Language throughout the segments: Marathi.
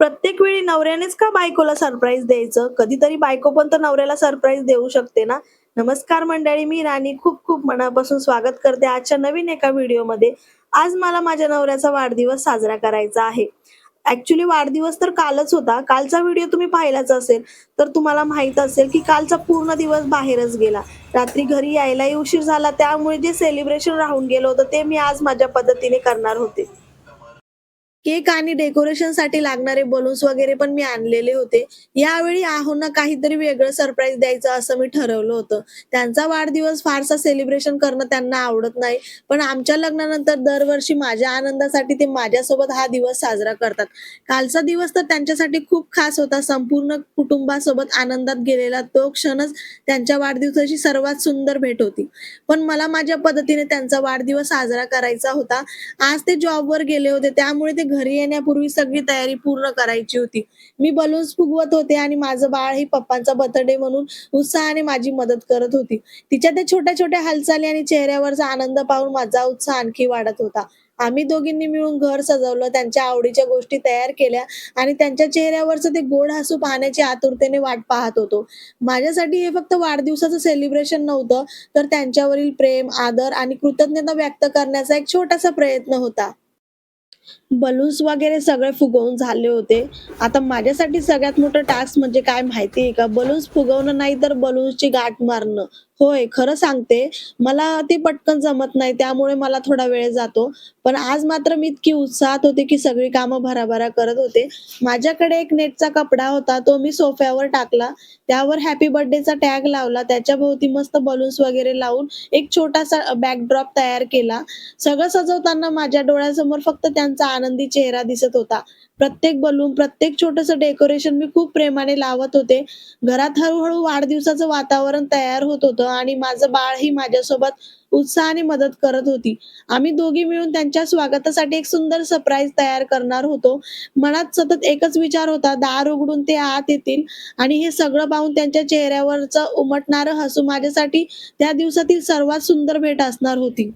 प्रत्येक वेळी नवऱ्यानेच का बायकोला सरप्राईज द्यायचं? कधीतरी बायको पण तर नवऱ्याला सरप्राईज देऊ शकते ना. नमस्कार मंडळी, मी राणी खूप खूप मनापासून स्वागत करते आजच्या नवीन एका व्हिडिओमध्ये. आज मला माझ्या नवऱ्याचा वाढदिवस साजरा करायचा आहे. ॲक्चुअली वाढदिवस तर कालच होता. कालचा व्हिडिओ तुम्ही पाहिलाच असेल, तर तुम्हाला माहीत असेल की कालचा पूर्ण दिवस बाहेरच गेला. रात्री घरी यायलाही उशीर झाला, त्यामुळे जे सेलिब्रेशन राहून गेलं होतं ते मी आज माझ्या पद्धतीने करणार होते. केक आणि डेकोरेशनसाठी लागणारे बलून्स वगैरे पण मी आणलेले होते. यावेळी आहोंना काहीतरी वेगळं सरप्राईज द्यायचं असं मी ठरवलं होतं. त्यांचा वाढदिवस फारसा सेलिब्रेशन करणं त्यांना आवडत नाही. पण आमच्या लग्नानंतर दरवर्षी माझ्या आनंदासाठी ते माझ्यासोबत हा दिवस साजरा करतात. कालचा दिवस तर त्यांच्यासाठी खूप खास होता. संपूर्ण कुटुंबासोबत आनंदात गेलेला तो क्षणच त्यांच्या वाढदिवसाची सर्वात सुंदर भेट होती. पण मला माझ्या पद्धतीने त्यांचा वाढदिवस साजरा करायचा होता. आज ते जॉबवर गेले होते, त्यामुळे ते घरी येण्यापूर्वी सगळी तयारी पूर्ण करायची होती. मी बलून्स फुगवत होते आणि माझं बाळही पप्पांचा बर्थडे म्हणून उत्साहाने माझी मदत करत होती. तिच्या त्या छोट्या-छोट्या हालचाली आणि चेहऱ्यावरचा आनंद पाहून माझा उत्साह आणखी वाढत होता. आम्ही दोघींनी मिळून घर सजवलं, त्यांच्या आवडीच्या गोष्टी तयार केल्या आणि त्यांच्या चेहऱ्यावरचं ते गोड हसू पाहण्याची आतुरतेने वाट पाहत होतो. माझ्यासाठी हे फक्त वाढदिवसाचं सेलिब्रेशन नव्हतं, तर त्यांच्यावरील प्रेम, आदर आणि कृतज्ञता व्यक्त करण्याचा एक छोटासा प्रयत्न होता. बलून्स वगैरे सगळे फुगवून झाले होते. आता माझ्यासाठी सगळ्यात मोठं टास्क म्हणजे काय माहिती आहे का? बलून्स फुगवणं नाही तर बलून्सची गाठ मारणं. होय, खरं सांगते, मला ते पटकन जमत नाही, त्यामुळे मला थोडा वेळ जातो. पण आज मात्र मी इतकी उत्साहात होते, की सगळी कामं भराभरा करत होते. माझ्याकडे एक नेटचा कपडा होता, तो मी सोफ्यावर टाकला. त्यावर हॅपी बर्थडेचा टॅग लावला. त्याच्याभोवती मस्त बलून्स वगैरे लावून एक छोटासा बॅकड्रॉप तयार केला. सगळं सजवताना माझ्या डोळ्यासमोर फक्त त्यांचा आनंदी चेहरा दिसत होता. प्रत्येक बलून, प्रत्येक छोटंसं डेकोरेशन मी खूप प्रेमाने लावत होते. घरात हळू-हळू वाढदिवसाचं वातावरण तयार होत होतं आणि माझं बाळही माझ्यासोबत उत्साहाने मदत करत होती. आम्ही दोघी मिळून त्यांच्या स्वागतासाठी एक सुंदर सरप्राईज तयार करणार होतो. मनात सतत एकच विचार होता, दार उघडून ते आत येतील आणि हे सगळं पाहून त्यांच्या चेहऱ्यावरचं उमटणारं हसू माझ्यासाठी त्या दिवसातील सर्वात सुंदर भेट असणार होती.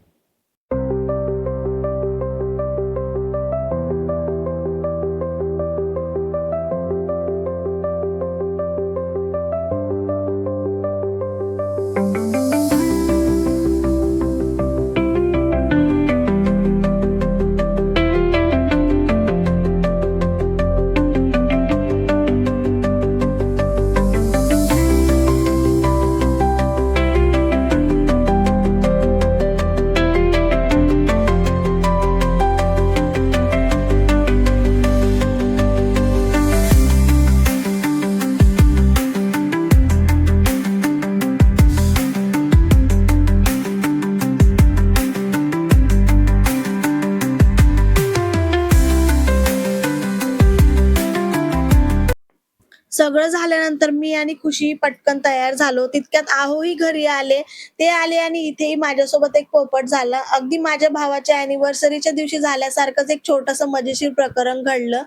सगळं झाल्यानंतर मी आणि खुशी पटकन तयार झालो. तितक्यात आहोही घरी आले. ते आले आणि इथेही माझ्यासोबत एक पोपट झाला. अगदी माझ्या भावाच्या अॅनिव्हर्सरीच्या दिवशी झाल्यासारखंच एक छोटंसं मजेशीर प्रकरण घडलं.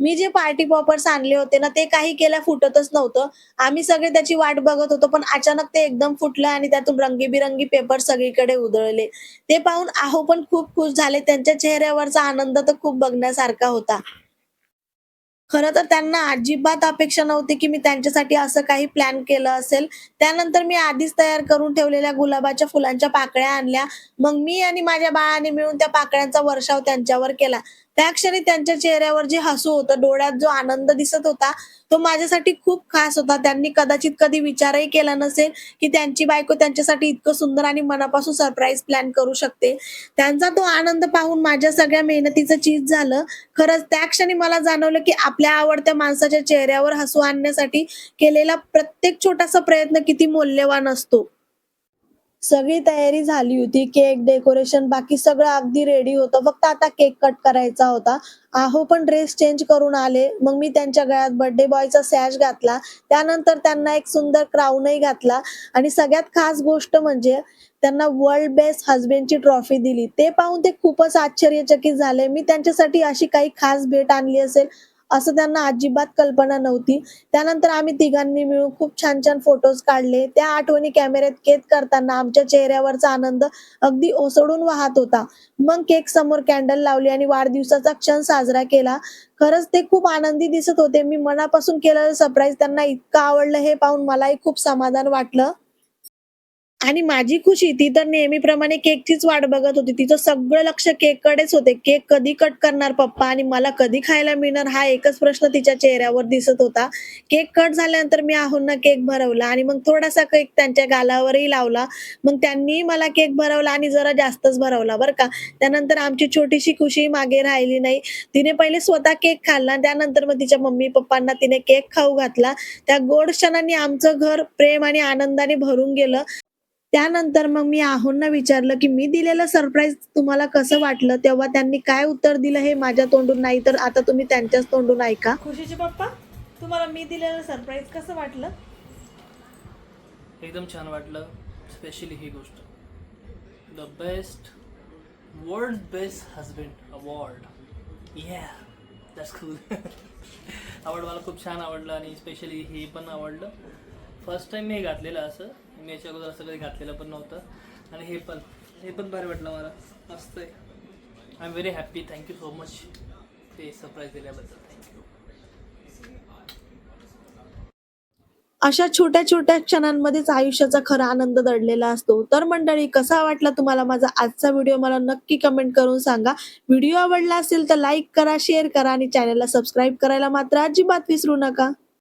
मी जे पार्टी पॉपर्स आणले होते ना, ते काही केल्या फुटतच नव्हतं. आम्ही सगळे त्याची वाट बघत होतो, पण अचानक ते एकदम फुटलं आणि त्यातून रंगीबिरंगी पेपर सगळीकडे उधळले. ते पाहून आहो पण खूप खुश झाले. त्यांच्या चेहऱ्यावरचा आनंद तर खूप बघण्यासारखा होता. खरं तर त्यांना अजिबात अपेक्षा नव्हती, की मी त्यांच्यासाठी असं काही प्लॅन केलं असेल. त्यानंतर मी आधीच तयार करून ठेवलेल्या गुलाबाच्या फुलांच्या पाकळ्या आणल्या. मग मी आणि माझ्या बाळाने मिळून त्या पाकळ्यांचा वर्षाव त्यांच्यावर केला. त्या क्षणी त्यांच्या चेहऱ्यावर जे हसू होतं, डोळ्यात जो आनंद दिसत होता, तो माझ्यासाठी खूप खास होता. त्यांनी कदाचित कधी विचारही केला नसेल, की त्यांची बायको त्यांच्यासाठी इतकं सुंदर आणि मनापासून सरप्राईज प्लॅन करू शकते. त्यांचा तो आनंद पाहून माझ्या सगळ्या मेहनतीचं चीज झालं. खरंच त्या क्षणी मला जाणवलं, की आपल्या आवडत्या माणसाच्या चेहऱ्यावर हसू आणण्यासाठी केलेला प्रत्येक छोटासा प्रयत्न किती मौल्यवान असतो. सगळी तयारी झाली होती. केक, डेकोरेशन बाकी सगळं अगदी रेडी होतं. फक्त आता केक कट करायचा होता. आहो पण ड्रेस चेंज करून आले. मग मी त्यांच्या गळ्यात बर्थडे बॉयचा सॅश घातला. त्यानंतर त्यांना एक सुंदर क्राऊनही घातला आणि सगळ्यात खास गोष्ट म्हणजे त्यांना वर्ल्ड बेस्ट हसबँडची ट्रॉफी दिली. ते पाहून ते खूपच आश्चर्यचकित झाले. मी त्यांच्यासाठी अशी काही खास भेट आणली असेल असं त्यांना अजिबात कल्पना नव्हती. त्यानंतर आम्ही तिघांनी मिळून खूप छान छान फोटोज काढले. त्या आठवणी कॅमेऱ्यात कैद करताना आमच्या चेहऱ्यावरचा आनंद अगदी ओसळून वाहत होता. मग केक समोर कॅन्डल लावली आणि वाढदिवसाचा क्षण साजरा केला. खरंच ते खूप आनंदी दिसत होते. मी मनापासून केलेलं सरप्राईज त्यांना इतकं आवडलं हे पाहून मलाही खूप समाधान वाटलं. आणि माझी खुशी ती तर नेहमीप्रमाणे केकचीच वाट बघत होती. तिचं सगळं लक्ष केककडेच होते. केक कधी कट करणार पप्पा आणि मला कधी खायला मिळणार हा एकच प्रश्न तिच्या चेहऱ्यावर दिसत होता. केक कट झाल्यानंतर मी आहोंना केक भरवला आणि मग थोडासा केक त्यांच्या गालावरही लावला. मग त्यांनीही मला केक भरवला आणि जरा जास्तच भरवला बरं का. त्यानंतर आमची छोटीशी खुशी मागे राहिली नाही. तिने पहिले स्वतः केक खाल्ला, त्यानंतर मग तिच्या मम्मी-पप्पांना तिने केक खाऊ घातला. त्या गोड क्षणांनी आमचं घर प्रेम आणि आनंदाने भरून गेलं. त्यानंतर मग मी आहोंना विचारलं, की "मी दिलेलं सरप्राईज तुम्हाला कसं वाटलं?" तेव्हा त्यांनी काय उत्तर दिलं हे माझ्या तोंडून नाही, तर आता तुम्ही त्यांच्याच तोंडून ऐका. खुशीचे पप्पा, तुम्हाला मी दिलेलं सरप्राईज कसं वाटलं? एकदम छान वाटलं. स्पेशली ही गोष्ट, the best, world best husband award. या दॅट्स कूल. आवड मला खूप छान आवडलं आणि स्पेशली हे पण आवडलं. फर्स्ट टाइम मी घातलेलं असं, मी याच्या अगोदर असं कधी घातलेलं पण नव्हतं. आणि हे पण भारी वाटलं मला. मस्त आहे. I am very happy. Thank you so much ते सरप्राईज दिल्याबद्दल. थँक्यू. अशा छोट्या-छोट्या क्षणांमध्येच आयुष्याचा खरा आनंद दडलेला असतो. तर मंडळी, कसा वाटला तुम्हाला माझा आजचा व्हिडिओ मला नक्की कमेंट करून सांगा. व्हिडिओ आवडला असेल तर लाईक करा, शेअर करा आणि चॅनलला सबस्क्राईब करायला मात्र अजिबात विसरू नका.